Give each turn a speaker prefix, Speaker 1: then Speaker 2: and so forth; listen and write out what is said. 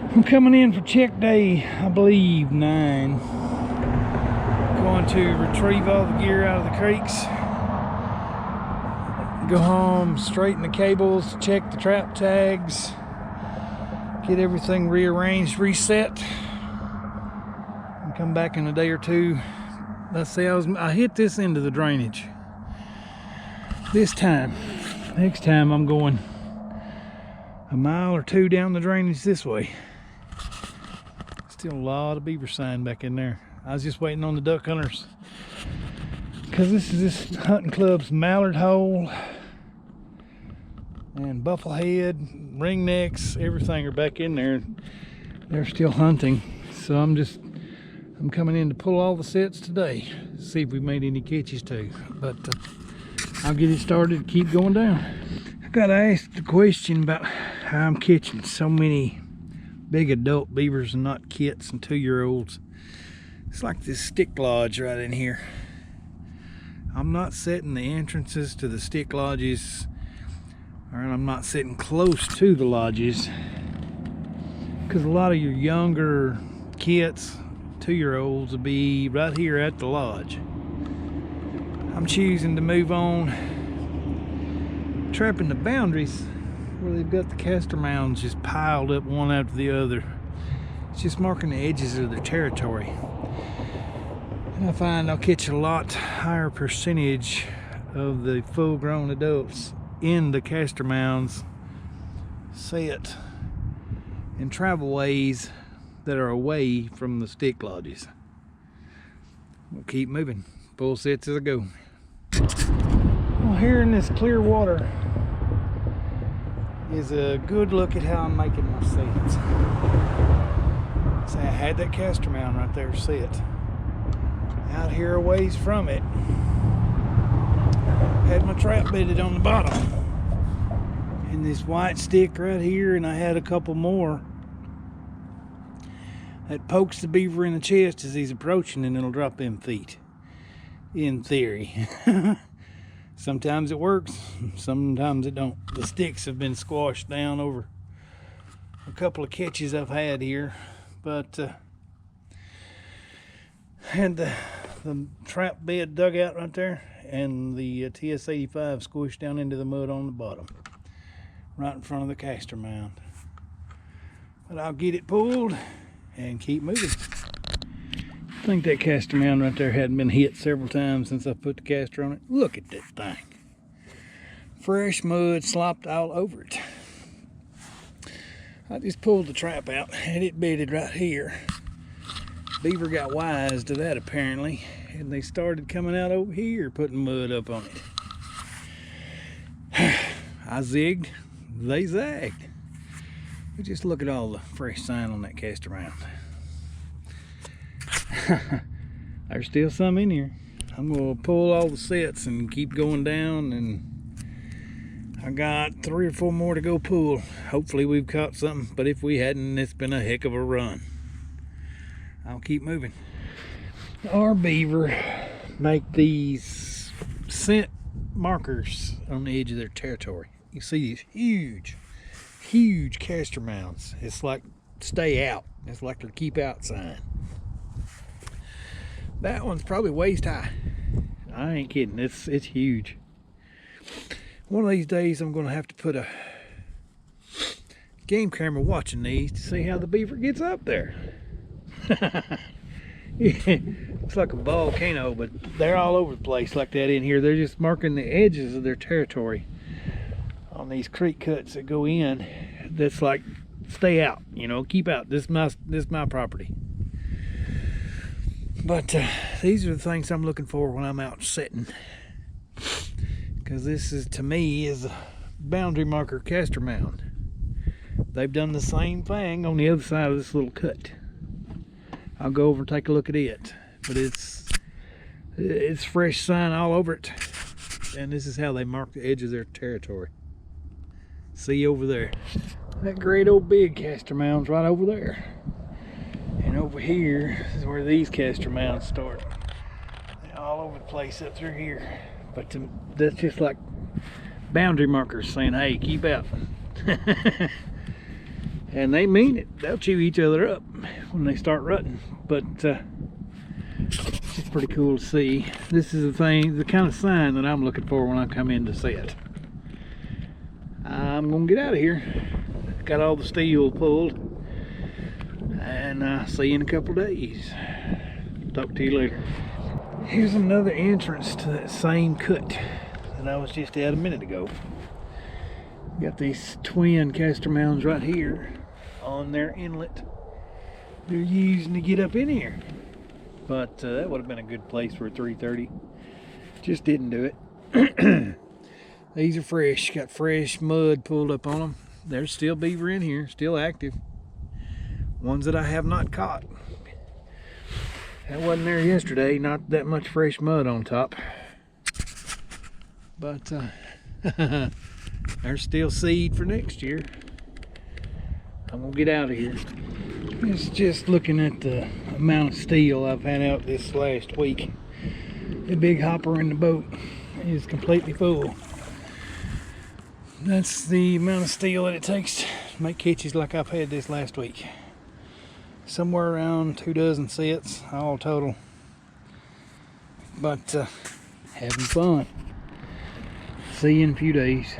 Speaker 1: I'm coming in for check day, I believe 9. Going to retrieve all the gear out of the creeks. Go home, straighten the cables, check the trap tags, get everything rearranged, reset, and come back in a day or two. Let's see, I hit this into the drainage this time. Next time I'm going a mile or two down the drainage this way. Still a lot of beaver sign back in there. I was just waiting on the duck hunters, because this is this hunting club's mallard hole and bufflehead, ringnecks, everything are back in there. They're still hunting, so I'm coming in to pull all the sets today, see if we made any catches too. But I'll get it started, keep going down. I got asked the question about how I'm catching so many big adult beavers and not kits and 2-year-olds. It's like this stick lodge right in here. I'm not setting the entrances to the stick lodges, or I'm not sitting close to the lodges, because a lot of your younger kits, 2-year-olds, will be right here at the lodge. I'm choosing to move on, trapping the boundaries where they've got the castor mounds just piled up one after the other. It's just marking the edges of their territory. And I find I'll catch a lot higher percentage of the full-grown adults in the castor mounds set in travel ways that are away from the stick lodges. We'll keep moving. Full sets as I go. Well, here in this clear water is a good look at how I'm making my sets. See, I had that castor mound right there set. Out here a ways from it, had my trap bedded on the bottom, and this white stick right here, and I had a couple more that pokes the beaver in the chest as he's approaching, and it'll drop them feet, in theory. Sometimes it works, sometimes it don't. The sticks have been squashed down over a couple of catches I've had here, but had the trap bed dug out right there, and the TS-85 squished down into the mud on the bottom, right in front of the castor mound. But I'll get it pulled and keep moving. I think that castor mound right there hadn't been hit several times since I put the castor on it. Look at that thing. Fresh mud slopped all over it. I just pulled the trap out, had it bedded right here. Beaver got wise to that apparently, and they started coming out over here putting mud up on it. I zigged, they zagged. But just look at all the fresh sign on that castor mound. There's still some in here. I'm gonna pull all the sets and keep going down, and I got 3 or 4 more to go pull. Hopefully we've caught something, but if we hadn't, it's been a heck of a run. I'll keep moving. Our beaver make these scent markers on the edge of their territory. You see these huge castor mounds. It's like stay out. It's like their keep out sign. That one's probably waist high. I ain't kidding. It's huge. One of these days I'm gonna have to put a game camera watching these to see how the beaver gets up there. It's like a volcano, but they're all over the place like that in here. They're just marking the edges of their territory on these creek cuts that go in. That's like stay out, you know, keep out. This is my property. But these are the things I'm looking for when I'm out setting, because this is, to me, is a boundary marker castor mound. They've done the same thing on the other side of this little cut. I'll go over and take a look at it, but it's fresh sign all over it, and this is how they mark the edge of their territory. See over there, that great old big castor mound's right over there, and over here is where these castor mounds start. They're all over the place up through here, but that's just like boundary markers saying, hey, keep out. And they mean it. They'll chew each other up when they start rutting. But it's just pretty cool to see. This is the kind of sign that I'm looking for when I come in to set. I'm gonna get out of here. Got all the steel pulled, and see you in a couple days. Talk to you later. Here's another entrance to that same cut that I was just at a minute ago. Got these twin castor mounds right here on their inlet. They're using to get up in here, but that would have been a good place for a 330. Just didn't do it. These are fresh. Got fresh mud pulled up on them. There's still beaver in here, still active. Ones that I have not caught. That wasn't there yesterday. Not that much fresh mud on top. But there's still seed for next year. I'm gonna get out of here. It's just looking at the amount of steel I've had out this last week. The big hopper in the boat is completely full. That's the amount of steel that it takes to make catches like I've had this last week. Somewhere around 2 dozen sets all total. But having fun. See you in a few days.